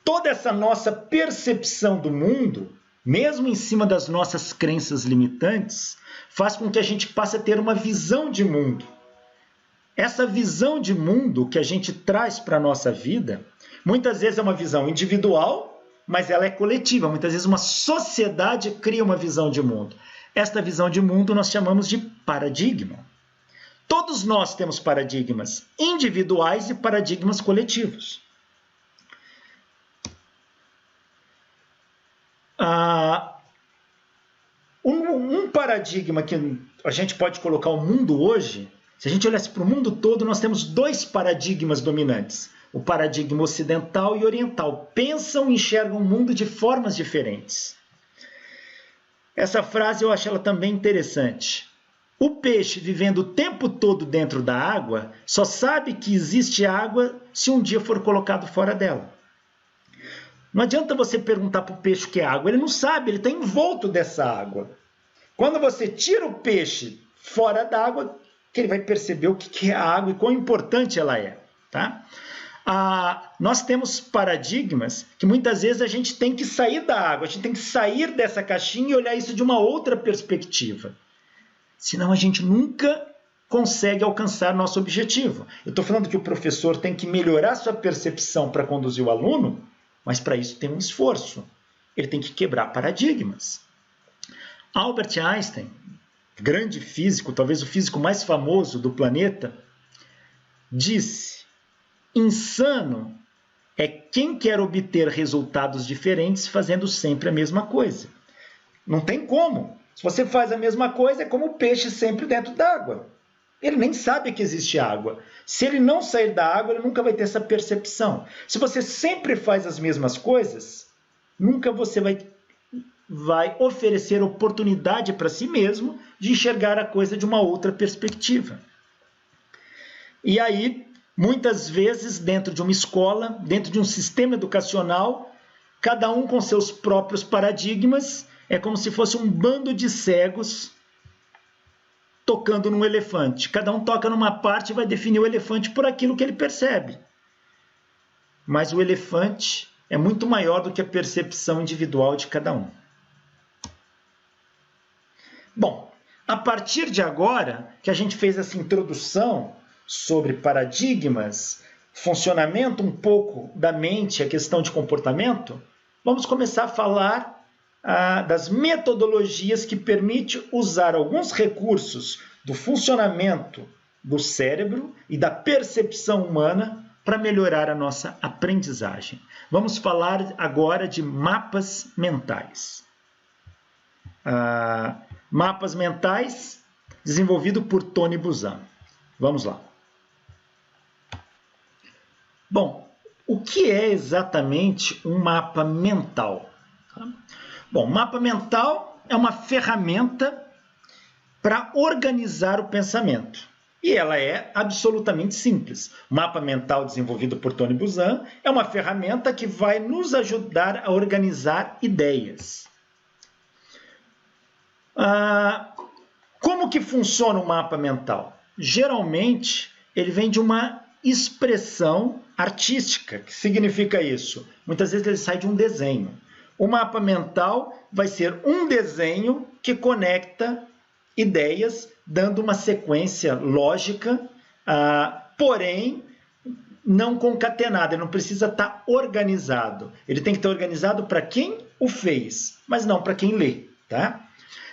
toda essa nossa percepção do mundo, mesmo em cima das nossas crenças limitantes, faz com que a gente passe a ter uma visão de mundo. Essa visão de mundo que a gente traz para a nossa vida, muitas vezes é uma visão individual, mas ela é coletiva. Muitas vezes uma sociedade cria uma visão de mundo. Esta visão de mundo nós chamamos de paradigma. Todos nós temos paradigmas individuais e paradigmas coletivos. Um paradigma que a gente pode colocar o mundo hoje, se a gente olhasse para o mundo todo, nós temos dois paradigmas dominantes. O paradigma ocidental e oriental. Pensam e enxergam o mundo de formas diferentes. Essa frase eu acho ela também interessante. O peixe, vivendo o tempo todo dentro da água, só sabe que existe água se um dia for colocado fora dela. Não adianta você perguntar para o peixe o que é água, ele não sabe, ele está envolto dessa água. Quando você tira o peixe fora da água, que ele vai perceber o que é a água e quão importante ela é. Tá? Nós temos paradigmas que muitas vezes a gente tem que sair da água, a gente tem que sair dessa caixinha e olhar isso de uma outra perspectiva. Senão a gente nunca consegue alcançar nosso objetivo. Eu estou falando que o professor tem que melhorar sua percepção para conduzir o aluno, mas para isso tem um esforço. Ele tem que quebrar paradigmas. Albert Einstein, grande físico, talvez o físico mais famoso do planeta, disse: insano é quem quer obter resultados diferentes fazendo sempre a mesma coisa. Não tem como. Se você faz a mesma coisa, é como o peixe sempre dentro d'água. Ele nem sabe que existe água. Se ele não sair da água, ele nunca vai ter essa percepção. Se você sempre faz as mesmas coisas, nunca você vai oferecer oportunidade para si mesmo de enxergar a coisa de uma outra perspectiva. E aí, muitas vezes, dentro de uma escola, dentro de um sistema educacional, cada um com seus próprios paradigmas, é como se fosse um bando de cegos tocando num elefante. Cada um toca numa parte e vai definir o elefante por aquilo que ele percebe. Mas o elefante é muito maior do que a percepção individual de cada um. Bom, a partir de agora que a gente fez essa introdução sobre paradigmas, funcionamento um pouco da mente, a questão de comportamento, vamos começar a falar das metodologias que permitem usar alguns recursos do funcionamento do cérebro e da percepção humana para melhorar a nossa aprendizagem. Vamos falar agora de mapas mentais. Mapas mentais desenvolvido por Tony Buzan. Vamos lá. Bom, o que é exatamente um mapa mental? Bom, mapa mental é uma ferramenta para organizar o pensamento. E ela é absolutamente simples. O mapa mental desenvolvido por Tony Buzan é uma ferramenta que vai nos ajudar a organizar ideias. Como que funciona o mapa mental? Geralmente, ele vem de uma expressão artística. Que significa isso? Muitas vezes ele sai de um desenho. O mapa mental vai ser um desenho que conecta ideias, dando uma sequência lógica, porém não concatenada. Ele não precisa estar organizado. Ele tem que estar organizado para quem o fez, mas não para quem lê. Tá?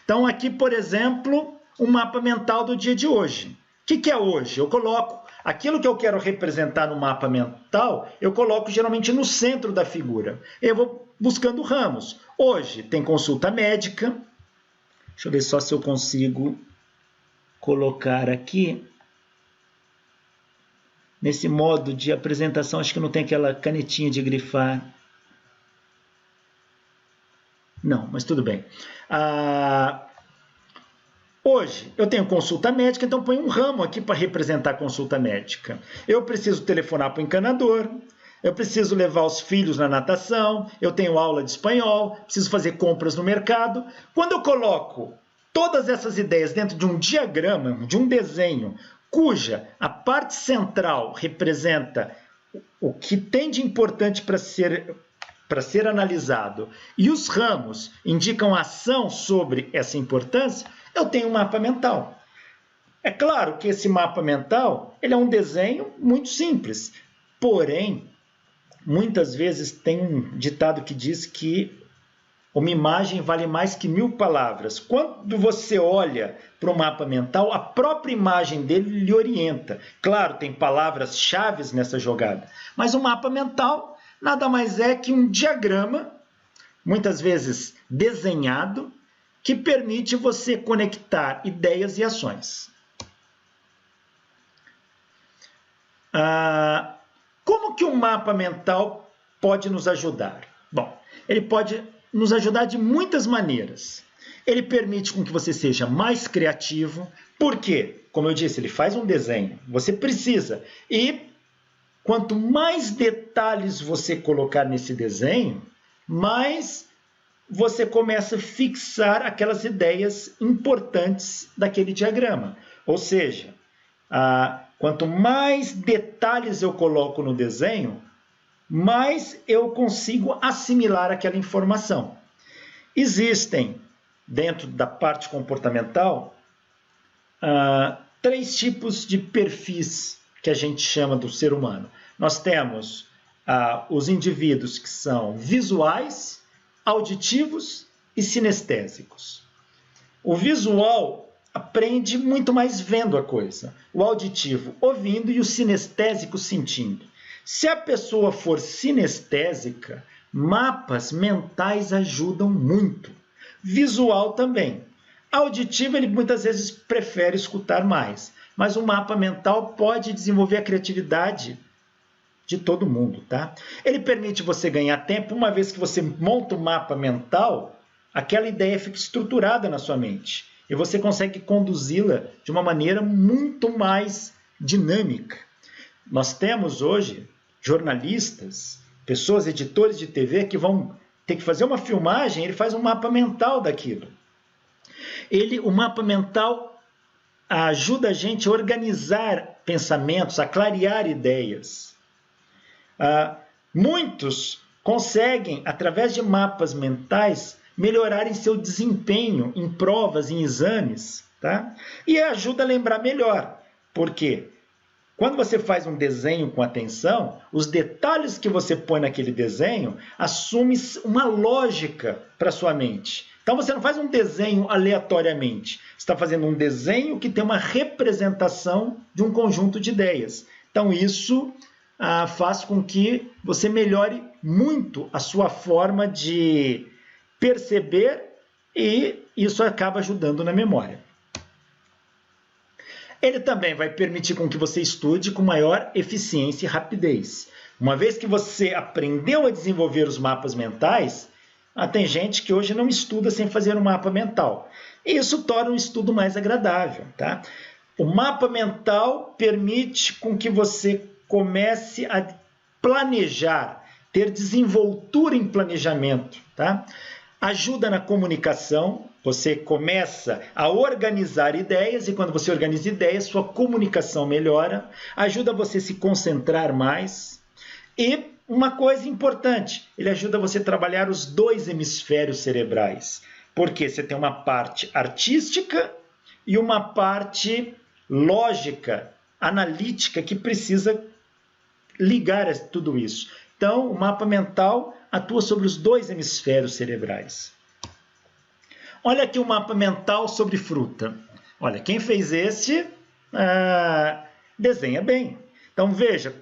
Então, aqui, por exemplo, o mapa mental do dia de hoje. O que é hoje? Eu coloco aquilo que eu quero representar no mapa mental, eu coloco geralmente no centro da figura. Eu vou buscando ramos. Hoje tem consulta médica. Deixa eu ver só se eu consigo colocar aqui. Nesse modo de apresentação, acho que não tem aquela canetinha de grifar. Não, mas tudo bem. Hoje eu tenho consulta médica, então põe um ramo aqui para representar a consulta médica. Eu preciso telefonar para o encanador, eu preciso levar os filhos na natação, eu tenho aula de espanhol, preciso fazer compras no mercado. Quando eu coloco todas essas ideias dentro de um diagrama, de um desenho, cuja a parte central representa o que tem de importante para ser para ser analisado e os ramos indicam ação sobre essa importância, eu tenho um mapa mental. É claro que esse mapa mental ele é um desenho muito simples, porém, muitas vezes tem um ditado que diz que uma imagem vale mais que 1000 palavras. Quando você olha para o mapa mental, a própria imagem dele lhe orienta. Claro, tem palavras-chave nessa jogada, mas o mapa mental nada mais é que um diagrama, muitas vezes desenhado, que permite você conectar ideias e ações. Como que um mapa mental pode nos ajudar? Bom, ele pode nos ajudar de muitas maneiras. Ele permite com que você seja mais criativo, porque, como eu disse, ele faz um desenho, você precisa. E quanto mais detalhes você colocar nesse desenho, mais você começa a fixar aquelas ideias importantes daquele diagrama. Ou seja, quanto mais detalhes eu coloco no desenho, mais eu consigo assimilar aquela informação. Existem, dentro da parte comportamental, 3 tipos de perfis que a gente chama do ser humano. Nós temos os indivíduos que são visuais, auditivos e sinestésicos. O visual aprende muito mais vendo a coisa, o auditivo ouvindo e o sinestésico sentindo. Se a pessoa for sinestésica, mapas mentais ajudam muito. Visual também. Auditivo, ele muitas vezes prefere escutar mais. Mas o mapa mental pode desenvolver a criatividade de todo mundo, tá? Ele permite você ganhar tempo. Uma vez que você monta o mapa mental, aquela ideia fica estruturada na sua mente. E você consegue conduzi-la de uma maneira muito mais dinâmica. Nós temos hoje jornalistas, pessoas, editores de TV que vão ter que fazer uma filmagem, ele faz um mapa mental daquilo. O mapa mental ajuda a gente a organizar pensamentos, a clarear ideias. Muitos conseguem, através de mapas mentais, melhorarem seu desempenho em provas, em exames, tá? E ajuda a lembrar melhor. Por quê? Quando você faz um desenho com atenção, os detalhes que você põe naquele desenho assumem uma lógica para sua mente. Então você não faz um desenho aleatoriamente. Você está fazendo um desenho que tem uma representação de um conjunto de ideias. Então isso faz com que você melhore muito a sua forma de perceber e isso acaba ajudando na memória. Ele também vai permitir com que você estude com maior eficiência e rapidez. Uma vez que você aprendeu a desenvolver os mapas mentais, tem gente que hoje não estuda sem fazer um mapa mental. E isso torna o estudo mais agradável, tá? O mapa mental permite com que você comece a planejar, ter desenvoltura em planejamento, tá? Ajuda na comunicação, você começa a organizar ideias e quando você organiza ideias, sua comunicação melhora, ajuda você a se concentrar mais e uma coisa importante, ele ajuda você a trabalhar os 2 hemisférios cerebrais, porque você tem uma parte artística e uma parte lógica, analítica, que precisa ligar tudo isso. Então, o mapa mental atua sobre os 2 hemisférios cerebrais. Olha aqui o mapa mental sobre fruta. Olha, quem fez este desenha bem. Então, veja,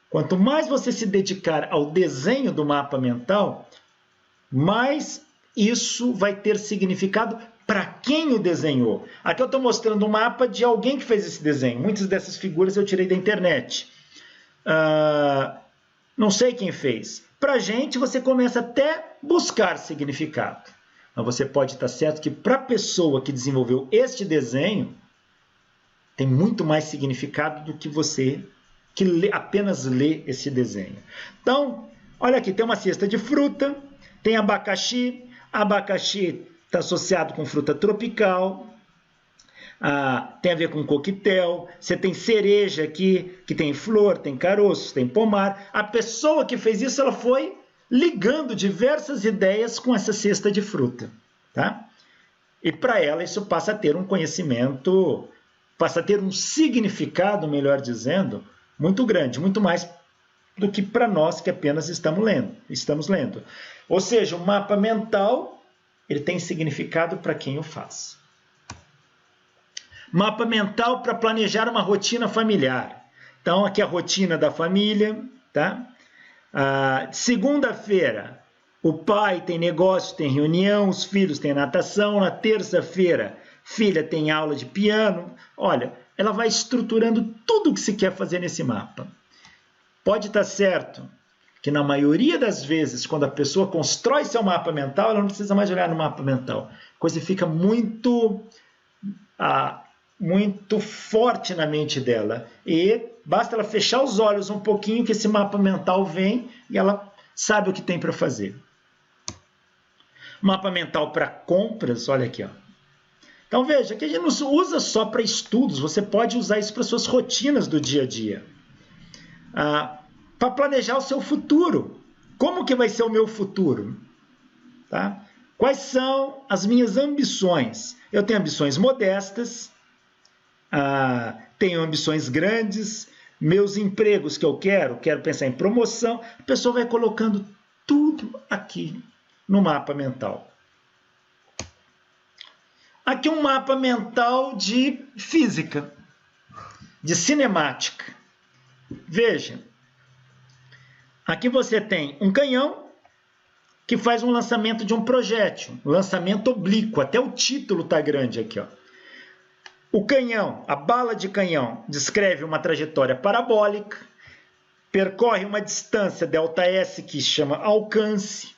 quanto mais você se dedicar ao desenho do mapa mental, mais isso vai ter significado para quem o desenhou. Aqui eu estou mostrando um mapa de alguém que fez esse desenho. Muitas dessas figuras eu tirei da internet. Não sei quem fez. Para a gente, você começa até a buscar significado. Mas você pode estar certo que para a pessoa que desenvolveu este desenho, tem muito mais significado do que você que apenas lê esse desenho. Então, olha aqui, tem uma cesta de fruta, tem abacaxi. Abacaxi está associado com fruta tropical, tem a ver com coquetel. Você tem cereja aqui, que tem flor, tem caroço, tem pomar. A pessoa que fez isso, ela foi ligando diversas ideias com essa cesta de fruta, tá? E para ela isso passa a ter um conhecimento, passa a ter um significado, melhor dizendo, muito grande, muito mais do que para nós que apenas estamos lendo. Ou seja, o mapa mental, ele tem significado para quem o faz. Mapa mental para planejar uma rotina familiar. Então, aqui a rotina da família, tá? Segunda-feira, o pai tem negócio, tem reunião, os filhos têm natação. Na terça-feira, filha tem aula de piano. Olha, ela vai estruturando tudo o que se quer fazer nesse mapa. Pode estar certo que na maioria das vezes, quando a pessoa constrói seu mapa mental, ela não precisa mais olhar no mapa mental. A coisa fica muito forte na mente dela. E basta ela fechar os olhos um pouquinho que esse mapa mental vem e ela sabe o que tem para fazer. Mapa mental para compras, olha aqui, ó. Então veja que a gente não usa só para estudos, você pode usar isso para suas rotinas do dia a dia. Para planejar o seu futuro. Como que vai ser o meu futuro? Tá? Quais são as minhas ambições? Eu tenho ambições modestas, tenho ambições grandes, meus empregos que eu quero pensar em promoção. A pessoa vai colocando tudo aqui no mapa mental. Aqui um mapa mental de física, de cinemática. Veja, aqui você tem um canhão que faz um lançamento de um projétil, um lançamento oblíquo, até o título está grande aqui, ó. O canhão, a bala de canhão, descreve uma trajetória parabólica, percorre uma distância ΔS que se chama alcance,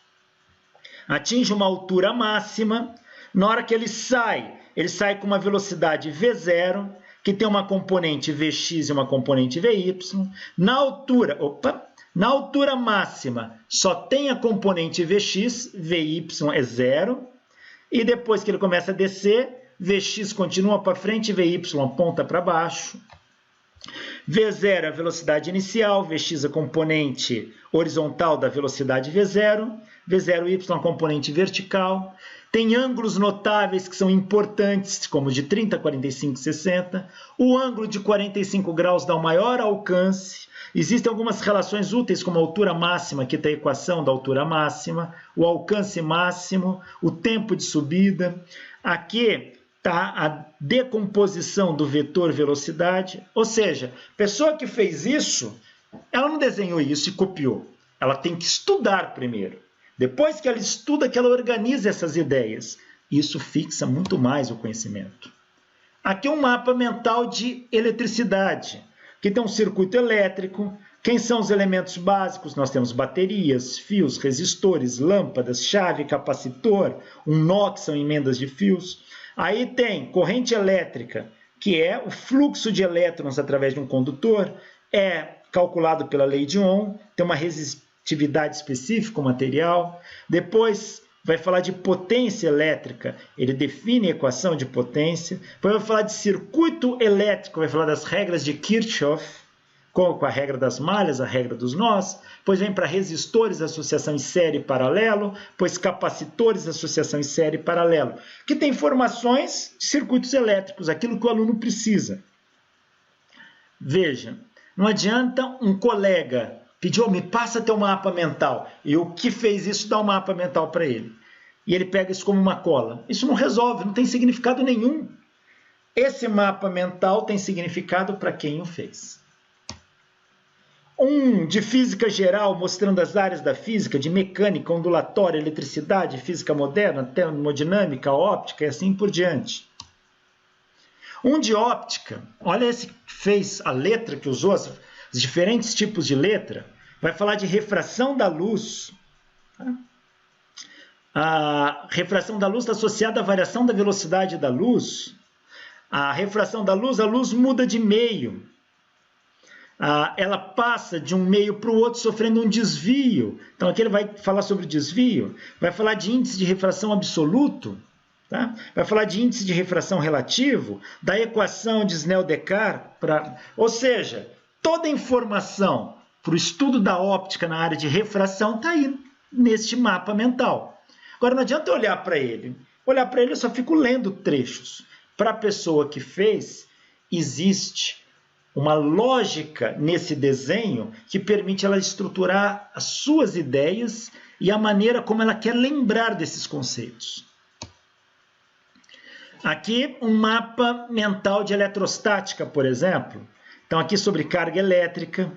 atinge uma altura máxima. Na hora que ele sai com uma velocidade V0, que tem uma componente Vx e uma componente Vy. Na altura máxima só tem a componente Vx, Vy é 0. E depois que ele começa a descer, Vx continua para frente, Vy aponta para baixo. V0 é a velocidade inicial, Vx é a componente horizontal da velocidade V0, V0y é a componente vertical. Tem ângulos notáveis que são importantes, como de 30, 45, 60. O ângulo de 45 graus dá o maior alcance. Existem algumas relações úteis, como a altura máxima, que tem a equação da altura máxima, o alcance máximo, o tempo de subida. Aqui está a decomposição do vetor velocidade. Ou seja, a pessoa que fez isso, ela não desenhou isso e copiou. Ela tem que estudar primeiro. Depois que ela estuda, que ela organiza essas ideias. Isso fixa muito mais o conhecimento. Aqui é um mapa mental de eletricidade, que tem um circuito elétrico. Quem são os elementos básicos? Nós temos baterias, fios, resistores, lâmpadas, chave, capacitor, um nó, que são emendas de fios. Aí tem corrente elétrica, que é o fluxo de elétrons através de um condutor, é calculado pela lei de Ohm, tem uma resistitividade específica, o material. Depois vai falar de potência elétrica, ele define a equação de potência. Depois vai falar de circuito elétrico, vai falar das regras de Kirchhoff, com a regra das malhas, a regra dos nós. Depois vem para resistores, associação em série e paralelo. Depois capacitores, associação em série e paralelo, que tem informações de circuitos elétricos, aquilo que o aluno precisa. Veja, não adianta um colega pedir, me passa teu mapa mental, e o que fez isso dá um mapa mental para ele. E ele pega isso como uma cola. Isso não resolve, não tem significado nenhum. Esse mapa mental tem significado para quem o fez. Um de física geral, mostrando as áreas da física, de mecânica, ondulatória, eletricidade, física moderna, termodinâmica, óptica e assim por diante. Um de óptica, olha esse que fez a letra, que usou os diferentes tipos de letra, vai falar de refração da luz. A refração da luz está associada à variação da velocidade da luz. A refração da luz, a luz muda de meio. Ela passa de um meio para o outro sofrendo um desvio. Então aqui ele vai falar sobre desvio, vai falar de índice de refração absoluto, tá? Vai falar de índice de refração relativo, da equação de Snell-Descartes. Ou seja, toda a informação para o estudo da óptica na área de refração está aí neste mapa mental. Agora, não adianta eu olhar para ele. Olhar para ele, eu só fico lendo trechos. Para a pessoa que fez, existe uma lógica nesse desenho que permite ela estruturar as suas ideias e a maneira como ela quer lembrar desses conceitos. Aqui um mapa mental de eletrostática, por exemplo. Então aqui sobre carga elétrica.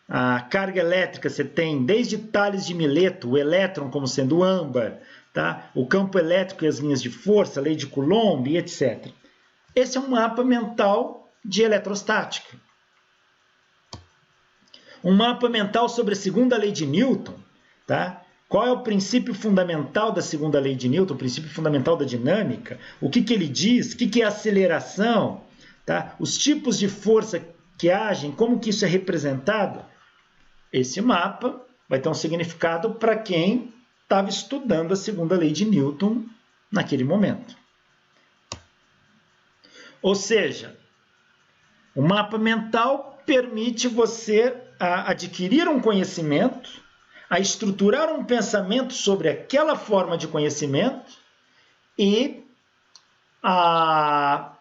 A carga elétrica você tem desde Tales de Mileto, o elétron como sendo âmbar, tá? O campo elétrico e as linhas de força, a lei de Coulomb, etc. Esse é um mapa mental de eletrostática. Um mapa mental sobre a segunda lei de Newton, tá? Qual é o princípio fundamental da segunda lei de Newton, o princípio fundamental da dinâmica? O que ele diz? O que é aceleração? Tá? Os tipos de força que agem, como que isso é representado? Esse mapa vai ter um significado para quem estava estudando a segunda lei de Newton naquele momento. Ou seja, o mapa mental permite você adquirir um conhecimento, a estruturar um pensamento sobre aquela forma de conhecimento e a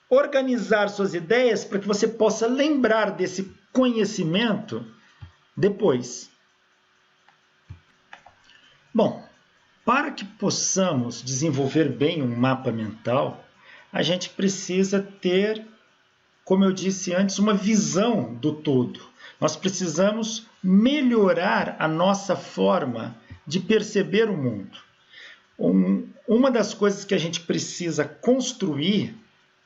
organizar suas ideias para que você possa lembrar desse conhecimento depois. Bom, para que possamos desenvolver bem um mapa mental, a gente precisa ter, como eu disse antes, uma visão do todo. Nós precisamos melhorar a nossa forma de perceber o mundo. Uma das coisas que a gente precisa construir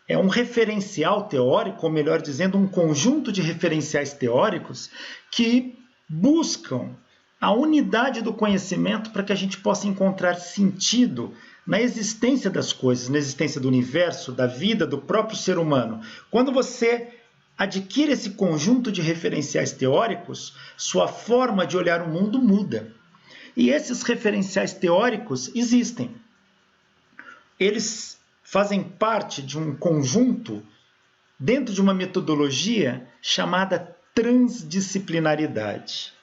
é um referencial teórico, ou melhor dizendo, um conjunto de referenciais teóricos que buscam a unidade do conhecimento para que a gente possa encontrar sentido na existência das coisas, na existência do universo, da vida, do próprio ser humano. Quando você adquire esse conjunto de referenciais teóricos, sua forma de olhar o mundo muda. E esses referenciais teóricos existem. Eles fazem parte de um conjunto dentro de uma metodologia chamada transdisciplinaridade.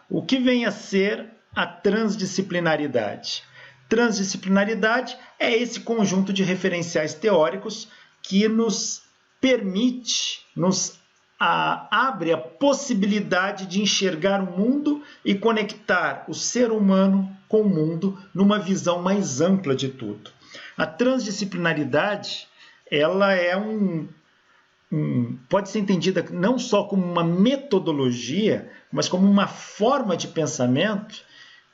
O que vem a ser a transdisciplinaridade? Transdisciplinaridade é esse conjunto de referenciais teóricos que nos permite, nos abre a possibilidade de enxergar o mundo e conectar o ser humano com o mundo numa visão mais ampla de tudo. A transdisciplinaridade, ela é pode ser entendida não só como uma metodologia, mas como uma forma de pensamento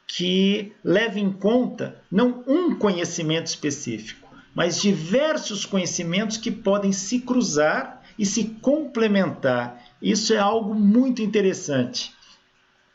que leva em conta não um conhecimento específico, mas diversos conhecimentos que podem se cruzar e se complementar. Isso é algo muito interessante.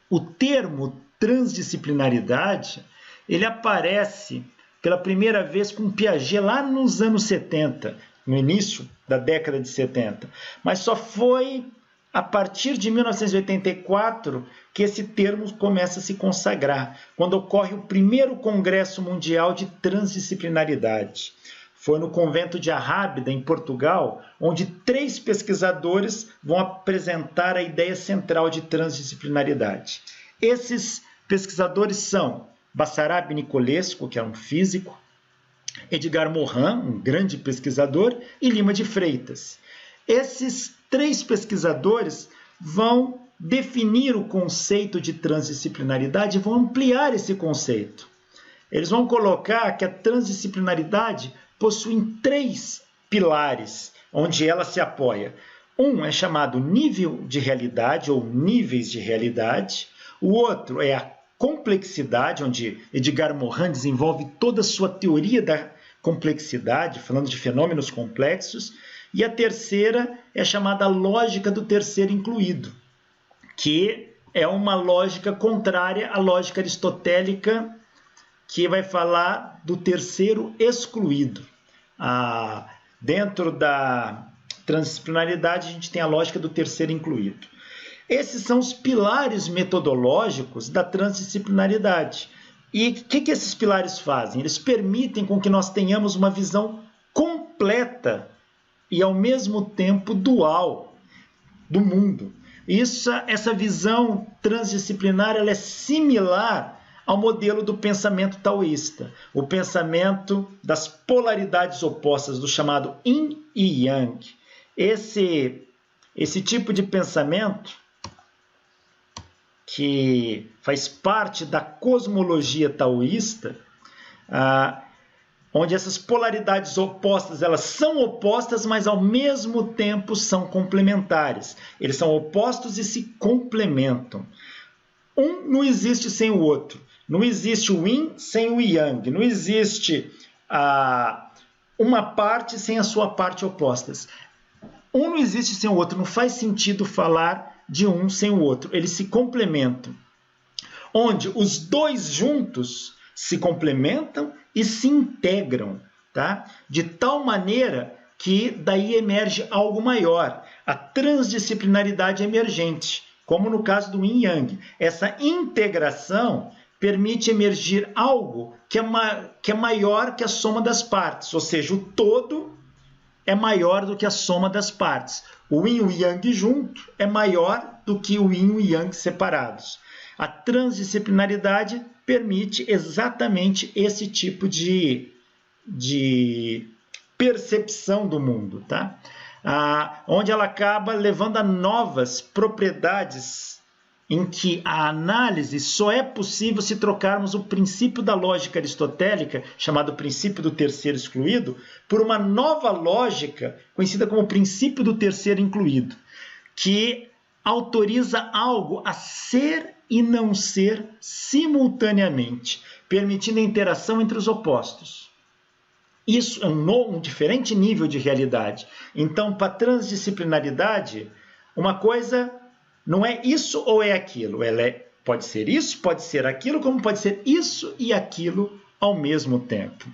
O termo transdisciplinaridade, ele aparece pela primeira vez com Piaget lá nos anos 70, no início da década de 70, mas só foi a partir de 1984 que esse termo começa a se consagrar, quando ocorre o primeiro Congresso Mundial de Transdisciplinaridade. Foi no convento de Arrábida, em Portugal, onde 3 pesquisadores vão apresentar a ideia central de transdisciplinaridade. Esses pesquisadores são Basarab Nicolescu, que é um físico, Edgar Morin, um grande pesquisador, e Lima de Freitas. Esses 3 pesquisadores vão definir o conceito de transdisciplinaridade e vão ampliar esse conceito. Eles vão colocar que a transdisciplinaridade possui 3 pilares onde ela se apoia. Um é chamado nível de realidade ou níveis de realidade. O outro é a complexidade, onde Edgar Morin desenvolve toda a sua teoria da complexidade, falando de fenômenos complexos. E a terceira é chamada lógica do terceiro incluído, que é uma lógica contrária à lógica aristotélica, que vai falar do terceiro excluído. Dentro da transdisciplinaridade, a gente tem a lógica do terceiro incluído. Esses são os pilares metodológicos da transdisciplinaridade. E o que esses pilares fazem? Eles permitem com que nós tenhamos uma visão completa e, ao mesmo tempo, dual do mundo. Essa visão transdisciplinar ela é similar ao modelo do pensamento taoísta, o pensamento das polaridades opostas, do chamado Yin e Yang. Esse tipo de pensamento, que faz parte da cosmologia taoísta, onde essas polaridades opostas, elas são opostas, mas ao mesmo tempo são complementares. Eles são opostos e se complementam. Um não existe sem o outro. Não existe o Yin sem o Yang. Não existe uma parte sem a sua parte opostas. Um não existe sem o outro. Não faz sentido falar de um sem o outro. Eles se complementam. Onde os dois juntos se complementam e se integram, tá? De tal maneira que daí emerge algo maior, a transdisciplinaridade emergente, como no caso do Yin Yang. Essa integração permite emergir algo que é maior que a soma das partes, ou seja, o todo é maior do que a soma das partes. O Yin e o Yang junto é maior do que o Yin e o Yang separados. A transdisciplinaridade permite exatamente esse tipo de percepção do mundo, tá? Onde ela acaba levando a novas propriedades em que a análise só é possível se trocarmos o princípio da lógica aristotélica, chamado princípio do terceiro excluído, por uma nova lógica, conhecida como princípio do terceiro incluído, que autoriza algo a ser e não ser simultaneamente, permitindo a interação entre os opostos. Isso é um diferente nível de realidade. Então, para a transdisciplinaridade, uma coisa não é isso ou é aquilo. Ela pode ser isso, pode ser aquilo, como pode ser isso e aquilo ao mesmo tempo.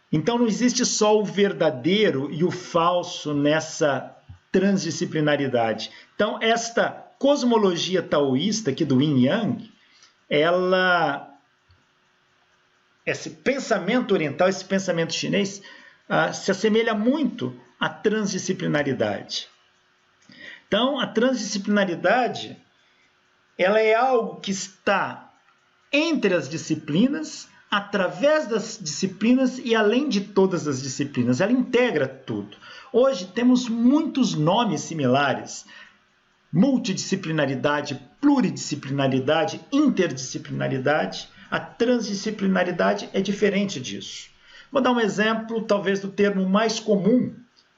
Então, não existe só o verdadeiro e o falso nessa transdisciplinaridade. Então, esta cosmologia taoísta aqui do Yin Yang, esse pensamento oriental, esse pensamento chinês, se assemelha muito à transdisciplinaridade. Então, a transdisciplinaridade, ela é algo que está entre as disciplinas, através das disciplinas e além de todas as disciplinas. Ela integra tudo. Hoje temos muitos nomes similares: multidisciplinaridade, pluridisciplinaridade, interdisciplinaridade. A transdisciplinaridade é diferente disso. Vou dar um exemplo, talvez, do termo mais comum,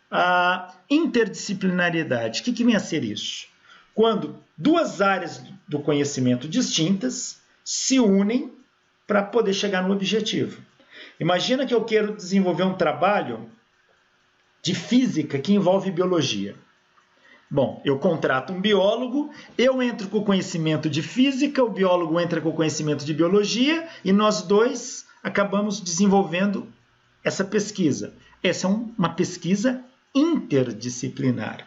a interdisciplinaridade. O que vem a ser isso? Quando duas áreas do conhecimento distintas se unem para poder chegar no objetivo. Imagina que eu quero desenvolver um trabalho de física que envolve biologia. Bom, eu contrato um biólogo, eu entro com o conhecimento de física, o biólogo entra com o conhecimento de biologia e nós dois acabamos desenvolvendo essa pesquisa. Essa é uma pesquisa interdisciplinar.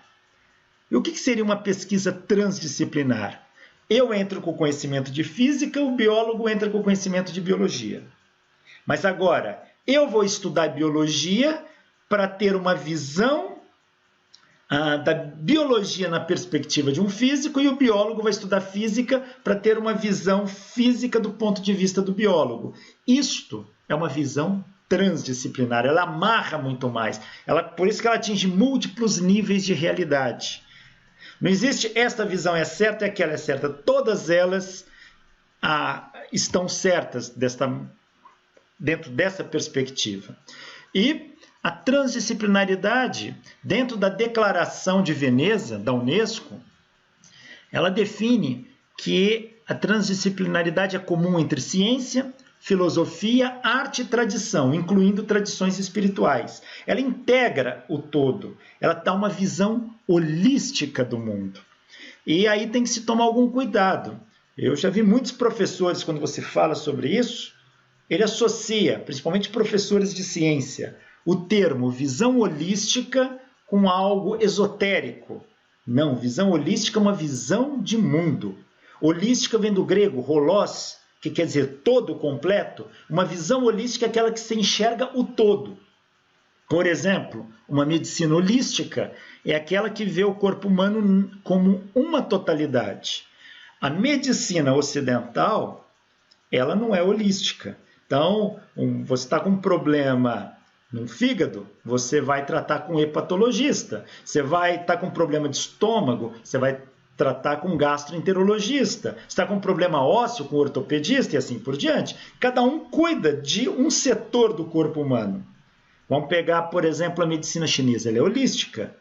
E o que seria uma pesquisa transdisciplinar? Eu entro com o conhecimento de física, o biólogo entra com o conhecimento de biologia. Mas agora, eu vou estudar biologia para ter uma visão da biologia na perspectiva de um físico, e o biólogo vai estudar física para ter uma visão física do ponto de vista do biólogo. Isto é uma visão transdisciplinar, ela amarra muito mais. Por isso que ela atinge múltiplos níveis de realidade. Não existe esta visão é certa e aquela é certa. Todas elas estão certas dentro dessa perspectiva. E a transdisciplinaridade, dentro da Declaração de Veneza, da Unesco, ela define que a transdisciplinaridade é comum entre ciência, filosofia, arte e tradição, incluindo tradições espirituais. Ela integra o todo, ela dá uma visão holística do mundo. E aí tem que se tomar algum cuidado. Eu já vi muitos professores, quando você fala sobre isso, ele associa, principalmente professores de ciência, o termo visão holística com algo esotérico. Não, visão holística é uma visão de mundo. Holística vem do grego, holos, que quer dizer todo, completo. Uma visão holística é aquela que se enxerga o todo. Por exemplo, uma medicina holística é aquela que vê o corpo humano como uma totalidade. A medicina ocidental, ela não é holística. Então, você está com um problema no fígado, você vai tratar com um hepatologista. Você vai estar com um problema de estômago, você vai tratar com um gastroenterologista. Você está com um problema ósseo, com um ortopedista e assim por diante. Cada um cuida de um setor do corpo humano. Vamos pegar, por exemplo, a medicina chinesa. Ela é holística.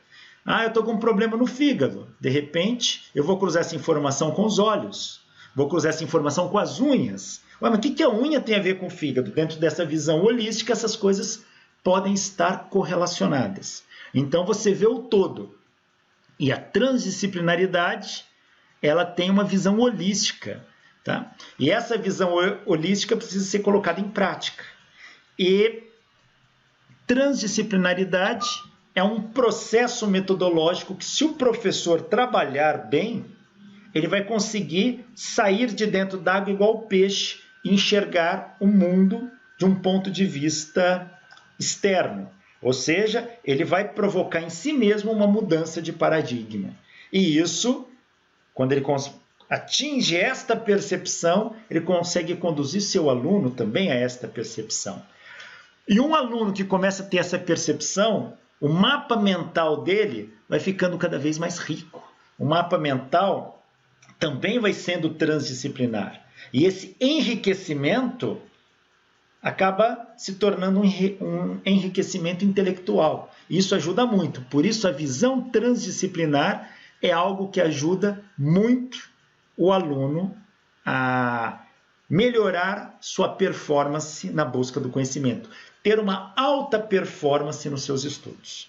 Eu estou com um problema no fígado. De repente, eu vou cruzar essa informação com os olhos. Vou cruzar essa informação com as unhas. Mas o que a unha tem a ver com o fígado? Dentro dessa visão holística, essas coisas podem estar correlacionadas. Então, você vê o todo. E a transdisciplinaridade, ela tem uma visão holística. Tá? E essa visão holística precisa ser colocada em prática. E transdisciplinaridade é um processo metodológico que, se o professor trabalhar bem, ele vai conseguir sair de dentro d'água igual o peixe e enxergar o mundo de um ponto de vista externo. Ou seja, ele vai provocar em si mesmo uma mudança de paradigma. E isso, quando ele atinge esta percepção, ele consegue conduzir seu aluno também a esta percepção. E um aluno que começa a ter essa percepção, o mapa mental dele vai ficando cada vez mais rico. O mapa mental também vai sendo transdisciplinar. E esse enriquecimento acaba se tornando um enriquecimento intelectual. Isso ajuda muito. Por isso, a visão transdisciplinar é algo que ajuda muito o aluno a melhorar sua performance na busca do conhecimento. Ter uma alta performance nos seus estudos.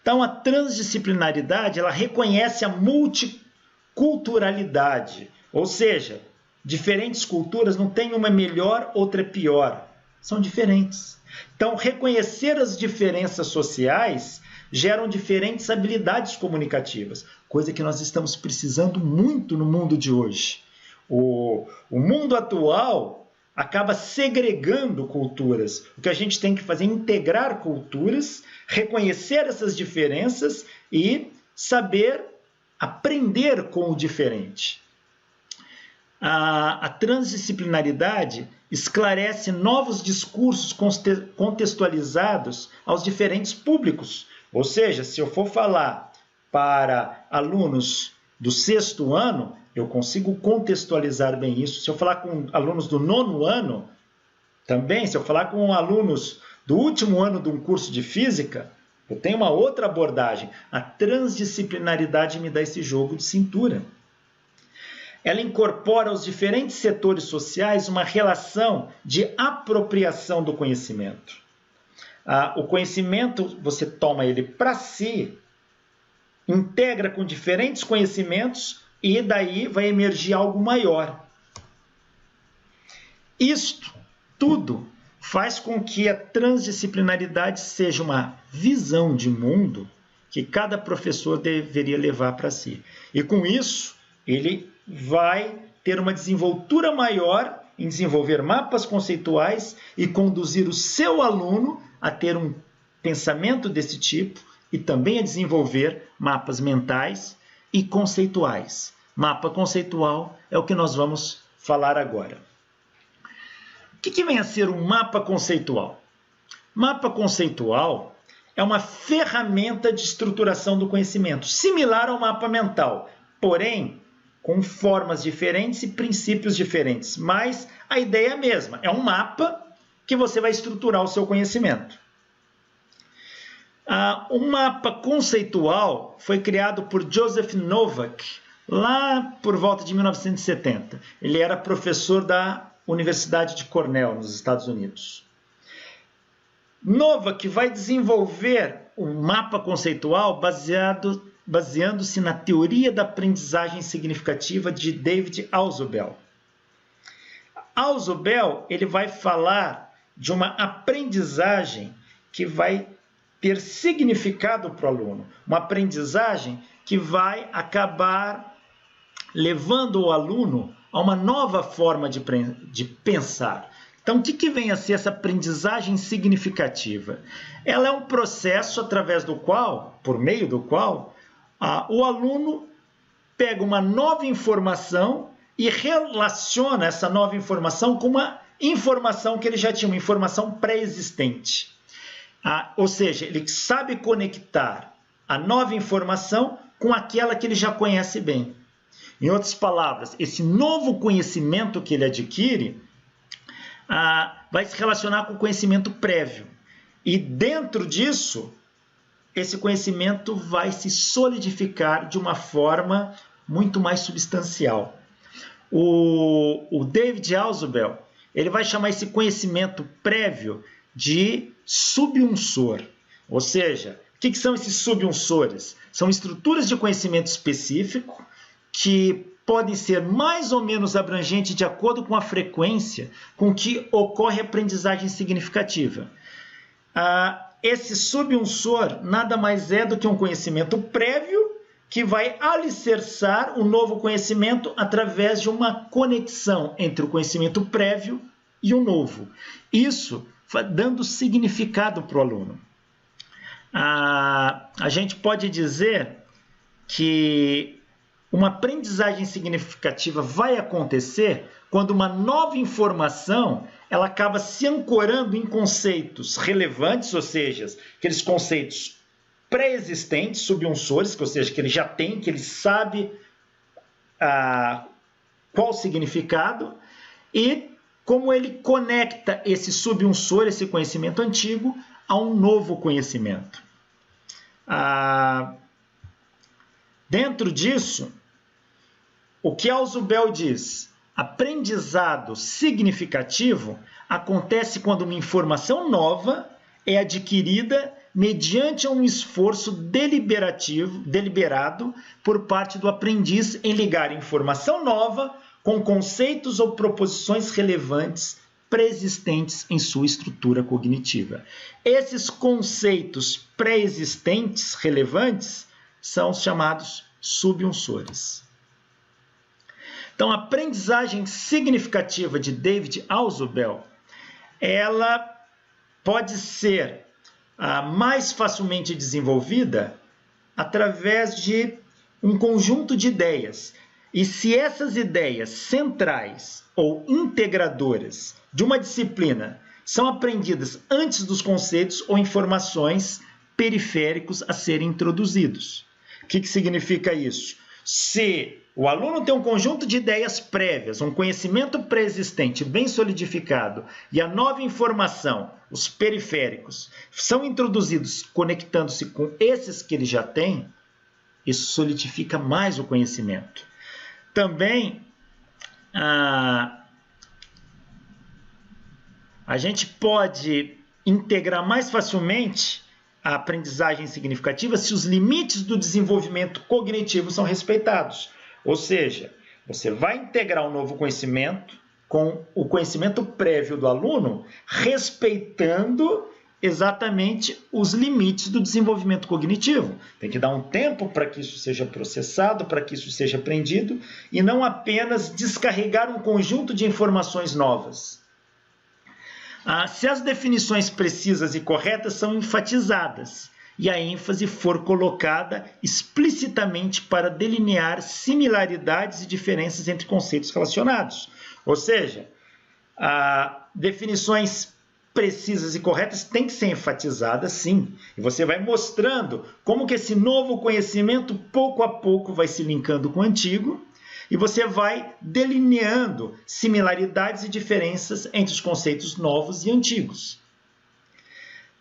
Então, a transdisciplinaridade, ela reconhece a multiculturalidade, ou seja, diferentes culturas não tem uma melhor, outra pior. São diferentes. Então, reconhecer as diferenças sociais geram diferentes habilidades comunicativas, coisa que nós estamos precisando muito no mundo de hoje. O mundo atual acaba segregando culturas. O que a gente tem que fazer é integrar culturas, reconhecer essas diferenças e saber aprender com o diferente. A transdisciplinaridade esclarece novos discursos contextualizados aos diferentes públicos. Ou seja, se eu for falar para alunos do 6º ano, eu consigo contextualizar bem isso. Se eu falar com alunos do 9º ano, também. Se eu falar com alunos do último ano de um curso de física, eu tenho uma outra abordagem. A transdisciplinaridade me dá esse jogo de cintura. Ela incorpora aos diferentes setores sociais uma relação de apropriação do conhecimento. O conhecimento, você toma ele para si, integra com diferentes conhecimentos e daí vai emergir algo maior. Isto tudo faz com que a transdisciplinaridade seja uma visão de mundo que cada professor deveria levar para si. E com isso, ele vai ter uma desenvoltura maior em desenvolver mapas conceituais e conduzir o seu aluno a ter um pensamento desse tipo e também a desenvolver mapas mentais e conceituais. Mapa conceitual é o que nós vamos falar agora. O que vem a ser um mapa conceitual? Mapa conceitual é uma ferramenta de estruturação do conhecimento, similar ao mapa mental, porém com formas diferentes e princípios diferentes, mas a ideia é a mesma, é um mapa que você vai estruturar o seu conhecimento. O mapa conceitual foi criado por Joseph Novak, lá por volta de 1970. Ele era professor da Universidade de Cornell, nos Estados Unidos. Novak vai desenvolver um mapa conceitual baseando-se na teoria da aprendizagem significativa de David Ausubel. Ausubel, ele vai falar de uma aprendizagem que vai ter significado para o aluno, uma aprendizagem que vai acabar levando o aluno a uma nova forma de pensar. Então, o que vem a ser essa aprendizagem significativa? Ela é um processo através do qual, por meio do qual, o aluno pega uma nova informação e relaciona essa nova informação com uma informação que ele já tinha, uma informação pré-existente. Ou seja, ele sabe conectar a nova informação com aquela que ele já conhece bem. Em outras palavras, esse novo conhecimento que ele adquire vai se relacionar com o conhecimento prévio. E dentro disso, esse conhecimento vai se solidificar de uma forma muito mais substancial. O David Ausubel, ele vai chamar esse conhecimento prévio de subunsor. Ou seja, o que são esses subunsores? São estruturas de conhecimento específico que podem ser mais ou menos abrangentes de acordo com a frequência com que ocorre a aprendizagem significativa. Esse subunsor nada mais é do que um conhecimento prévio que vai alicerçar o novo conhecimento através de uma conexão entre o conhecimento prévio e o novo. Isso vai dando significado para o aluno. A gente pode dizer que uma aprendizagem significativa vai acontecer quando uma nova informação ela acaba se ancorando em conceitos relevantes, ou seja, aqueles conceitos pré-existentes, subunsores, ou seja, que ele já tem, que ele sabe qual o significado, e como ele conecta esse subunsor, esse conhecimento antigo, a um novo conhecimento. Dentro disso, o que Ausubel diz, aprendizado significativo acontece quando uma informação nova é adquirida mediante um esforço deliberado por parte do aprendiz em ligar informação nova com conceitos ou proposições relevantes pré-existentes em sua estrutura cognitiva. Esses conceitos pré-existentes relevantes são os chamados subunsores. Então, a aprendizagem significativa de David Ausubel, ela pode ser mais facilmente desenvolvida através de um conjunto de ideias. E se essas ideias centrais ou integradoras de uma disciplina são aprendidas antes dos conceitos ou informações periféricos a serem introduzidos. O que significa isso? Se o aluno tem um conjunto de ideias prévias, um conhecimento pré-existente bem solidificado e a nova informação, os periféricos, são introduzidos conectando-se com esses que ele já tem, isso solidifica mais o conhecimento. Também a gente pode integrar mais facilmente a aprendizagem significativa se os limites do desenvolvimento cognitivo são respeitados. Ou seja, você vai integrar um novo conhecimento com o conhecimento prévio do aluno, respeitando exatamente os limites do desenvolvimento cognitivo. Tem que dar um tempo para que isso seja processado, para que isso seja aprendido, e não apenas descarregar um conjunto de informações novas. Se as definições precisas e corretas são enfatizadas e a ênfase for colocada explicitamente para delinear similaridades e diferenças entre conceitos relacionados. Ou seja, definições precisas e corretas têm que ser enfatizadas, sim. E você vai mostrando como que esse novo conhecimento, pouco a pouco, vai se linkando com o antigo, e você vai delineando similaridades e diferenças entre os conceitos novos e antigos.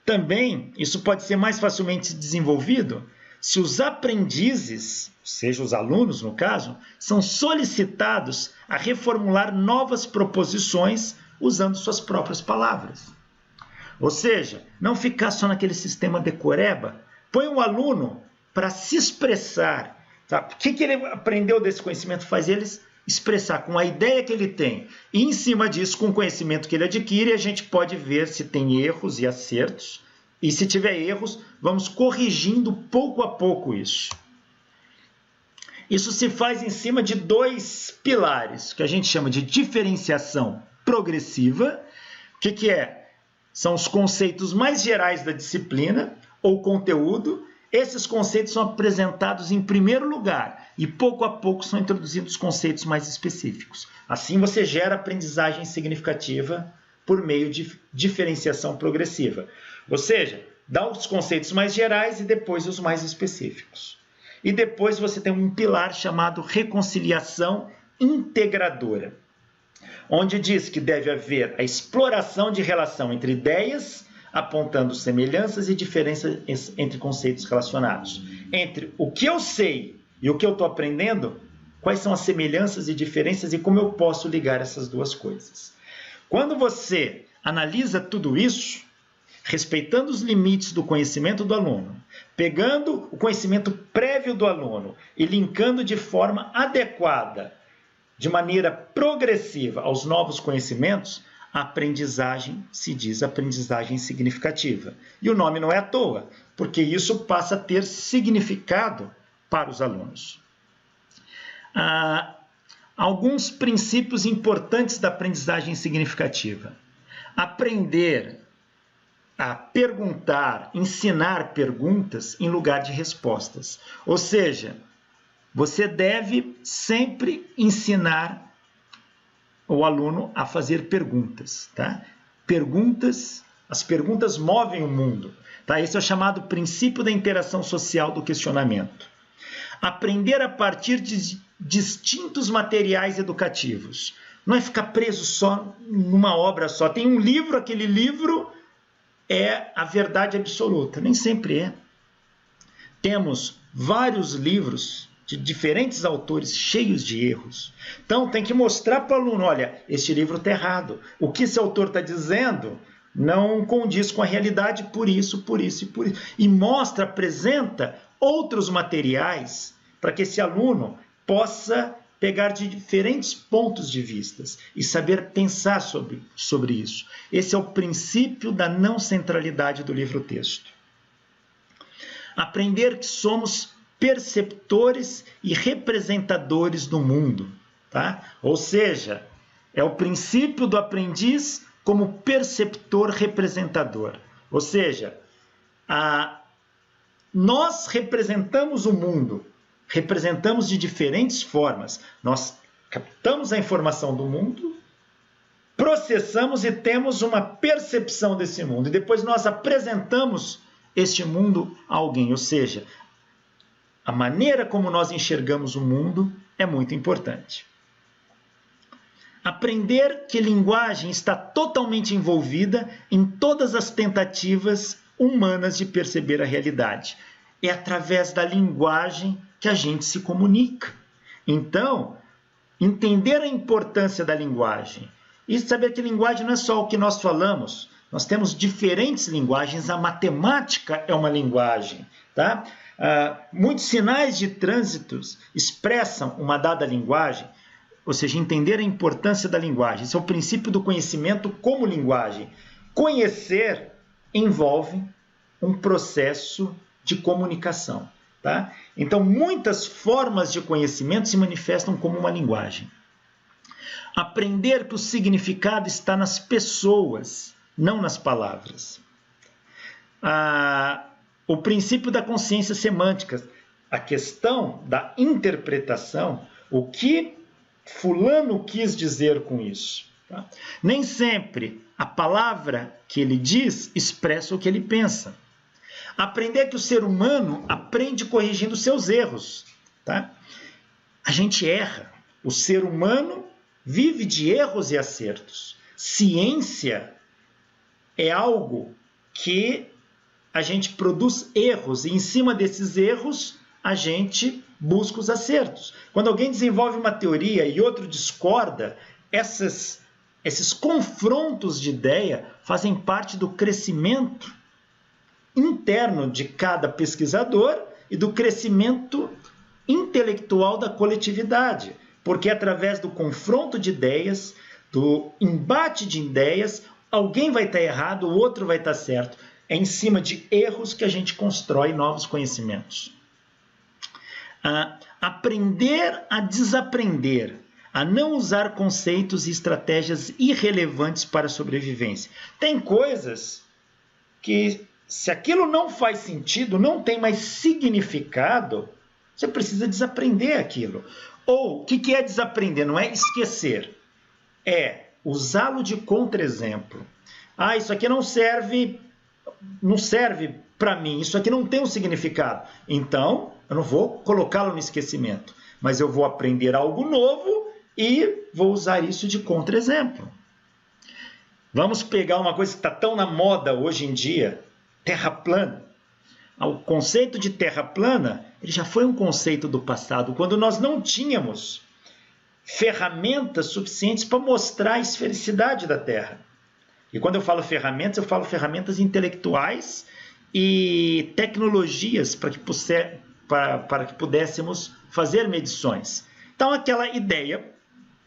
Também, isso pode ser mais facilmente desenvolvido se os aprendizes, seja os alunos no caso, são solicitados a reformular novas proposições usando suas próprias palavras. Ou seja, não ficar só naquele sistema decoreba, põe um aluno para se expressar. Sabe? O que ele aprendeu desse conhecimento faz ele expressar com a ideia que ele tem. E em cima disso, com o conhecimento que ele adquire, a gente pode ver se tem erros e acertos. E se tiver erros, vamos corrigindo pouco a pouco isso. Isso se faz em cima de dois pilares, que a gente chama de diferenciação progressiva, O que é? São os conceitos mais gerais da disciplina ou conteúdo. Esses conceitos são apresentados em primeiro lugar e pouco a pouco são introduzidos conceitos mais específicos. Assim você gera aprendizagem significativa por meio de diferenciação progressiva. Ou seja, dá os conceitos mais gerais e depois os mais específicos. E depois você tem um pilar chamado reconciliação integradora, onde diz que deve haver a exploração de relação entre ideias, apontando semelhanças e diferenças entre conceitos relacionados. Entre o que eu sei e o que eu estou aprendendo, quais são as semelhanças e diferenças e como eu posso ligar essas duas coisas. Quando você analisa tudo isso, respeitando os limites do conhecimento do aluno, pegando o conhecimento prévio do aluno e linkando de forma adequada, de maneira progressiva aos novos conhecimentos, a aprendizagem se diz aprendizagem significativa. E o nome não é à toa, porque isso passa a ter significado para os alunos. Alguns princípios importantes da aprendizagem significativa. Aprender a perguntar, ensinar perguntas em lugar de respostas. Ou seja, você deve sempre ensinar o aluno a fazer perguntas, tá? As perguntas movem o mundo, tá? Esse é o chamado princípio da interação social do questionamento. Aprender a partir de distintos materiais educativos. Não é ficar preso só numa obra só. Tem um livro, aquele livro é a verdade absoluta. Nem sempre é. Temos vários livros de diferentes autores cheios de erros. Então tem que mostrar para o aluno, olha, este livro está errado. O que esse autor está dizendo não condiz com a realidade por isso, por isso e por isso. E mostra, apresenta outros materiais para que esse aluno possa pegar de diferentes pontos de vista e saber pensar sobre isso. Esse é o princípio da não centralidade do livro-texto. Aprender que somos perceptores e representadores do mundo, tá? Ou seja, é o princípio do aprendiz como perceptor representador. Ou seja, nós representamos o mundo, representamos de diferentes formas. Nós captamos a informação do mundo, processamos e temos uma percepção desse mundo. E depois nós apresentamos este mundo a alguém. Ou seja, a maneira como nós enxergamos o mundo é muito importante. Aprender que linguagem está totalmente envolvida em todas as tentativas humanas de perceber a realidade. É através da linguagem que a gente se comunica. Então, entender a importância da linguagem e saber que linguagem não é só o que nós falamos. Nós temos diferentes linguagens, a matemática é uma linguagem, tá? Muitos sinais de trânsito expressam uma dada linguagem, ou seja, entender a importância da linguagem. Esse é o princípio do conhecimento como linguagem. Conhecer envolve um processo de comunicação, tá? Então, muitas formas de conhecimento se manifestam como uma linguagem. Aprender que o significado está nas pessoas, não nas palavras. O princípio da consciência semântica, a questão da interpretação, o que fulano quis dizer com isso. Tá? Nem sempre a palavra que ele diz expressa o que ele pensa. Aprender que o ser humano aprende corrigindo seus erros. Tá? A gente erra. O ser humano vive de erros e acertos. Ciência é algo que a gente produz erros e em cima desses erros a gente busca os acertos. Quando alguém desenvolve uma teoria e outro discorda, esses confrontos de ideia fazem parte do crescimento interno de cada pesquisador e do crescimento intelectual da coletividade, porque através do confronto de ideias, do embate de ideias, alguém vai estar errado, o outro vai estar certo. É em cima de erros que a gente constrói novos conhecimentos. Aprender a desaprender. a não usar conceitos e estratégias irrelevantes para a sobrevivência. Tem coisas que, se aquilo não faz sentido, não tem mais significado, você precisa desaprender aquilo. Ou, o que é desaprender? Não é esquecer. É usá-lo de contra-exemplo. Ah, isso aqui não serve para mim, isso aqui não tem um significado. Então, eu não vou colocá-lo no esquecimento, mas eu vou aprender algo novo e vou usar isso de contra-exemplo. Vamos pegar uma coisa que está tão na moda hoje em dia, terra plana. O conceito de terra plana, ele já foi um conceito do passado, quando nós não tínhamos ferramentas suficientes para mostrar a esfericidade da Terra. E quando eu falo ferramentas intelectuais e tecnologias para que pudéssemos fazer medições. Então, aquela ideia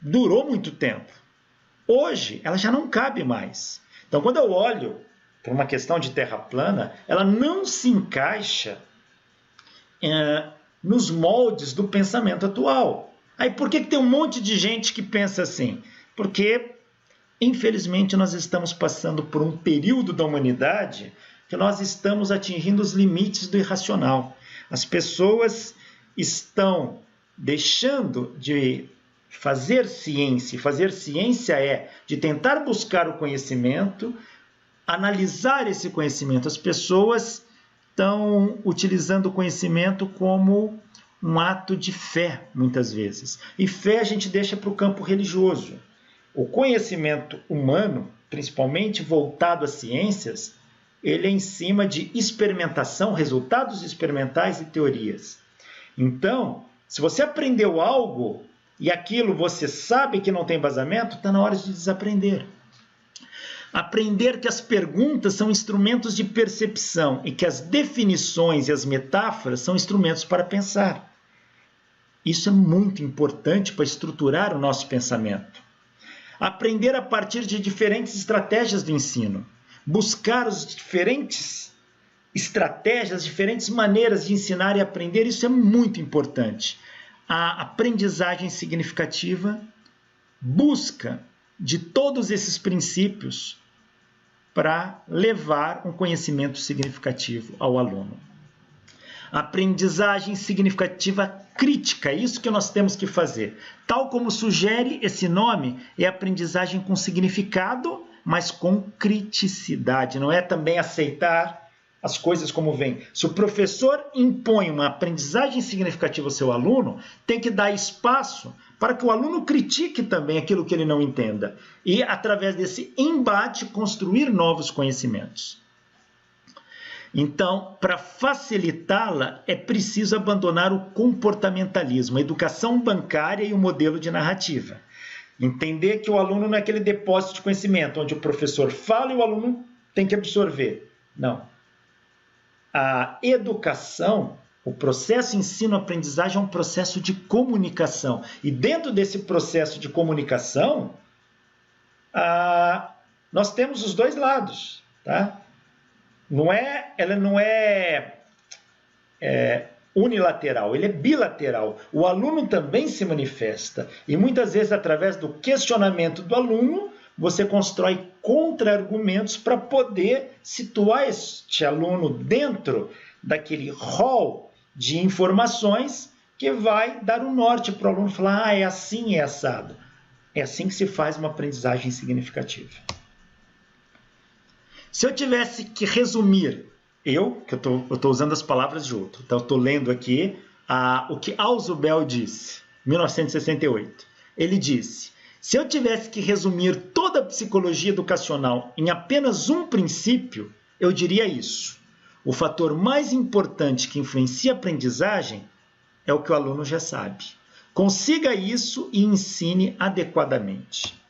durou muito tempo. Hoje, ela já não cabe mais. Então, quando eu olho para uma questão de terra plana, ela não se encaixa nos moldes do pensamento atual. Aí, por que tem um monte de gente que pensa assim? Porque, infelizmente, nós estamos passando por um período da humanidade que nós estamos atingindo os limites do irracional. As pessoas estão deixando de fazer ciência. Fazer ciência é de tentar buscar o conhecimento, analisar esse conhecimento. As pessoas estão utilizando o conhecimento como um ato de fé, muitas vezes. E fé a gente deixa para o campo religioso. O conhecimento humano, principalmente voltado às ciências, ele é em cima de experimentação, resultados experimentais e teorias. Então, se você aprendeu algo e aquilo você sabe que não tem embasamento, está na hora de desaprender. Aprender que as perguntas são instrumentos de percepção e que as definições e as metáforas são instrumentos para pensar. Isso é muito importante para estruturar o nosso pensamento. Aprender a partir de diferentes estratégias do ensino. Buscar as diferentes estratégias, diferentes maneiras de ensinar e aprender, isso é muito importante. A aprendizagem significativa busca de todos esses princípios para levar um conhecimento significativo ao aluno. A aprendizagem significativa crítica, é isso que nós temos que fazer. Tal como sugere esse nome, é aprendizagem com significado, mas com criticidade. Não é também aceitar as coisas como vêm. Se o professor impõe uma aprendizagem significativa ao seu aluno, tem que dar espaço para que o aluno critique também aquilo que ele não entenda. E, através desse embate, construir novos conhecimentos. Então, para facilitá-la, é preciso abandonar o comportamentalismo, a educação bancária e o modelo de narrativa. Entender que o aluno não é aquele depósito de conhecimento, onde o professor fala e o aluno tem que absorver. Não. A educação, o processo ensino-aprendizagem é um processo de comunicação. E dentro desse processo de comunicação, nós temos os dois lados. Tá? Ela não é unilateral, ele é bilateral. O aluno também se manifesta. E muitas vezes, através do questionamento do aluno, você constrói contra-argumentos para poder situar este aluno dentro daquele rol de informações que vai dar um norte para o aluno falar, é assim, é assado. É assim que se faz uma aprendizagem significativa. Se eu tivesse que resumir, que eu estou usando as palavras de outro, então eu estou lendo aqui o que Ausubel disse, 1968. Ele disse, se eu tivesse que resumir toda a psicologia educacional em apenas um princípio, eu diria isso. O fator mais importante que influencia a aprendizagem é o que o aluno já sabe. Consiga isso e ensine adequadamente.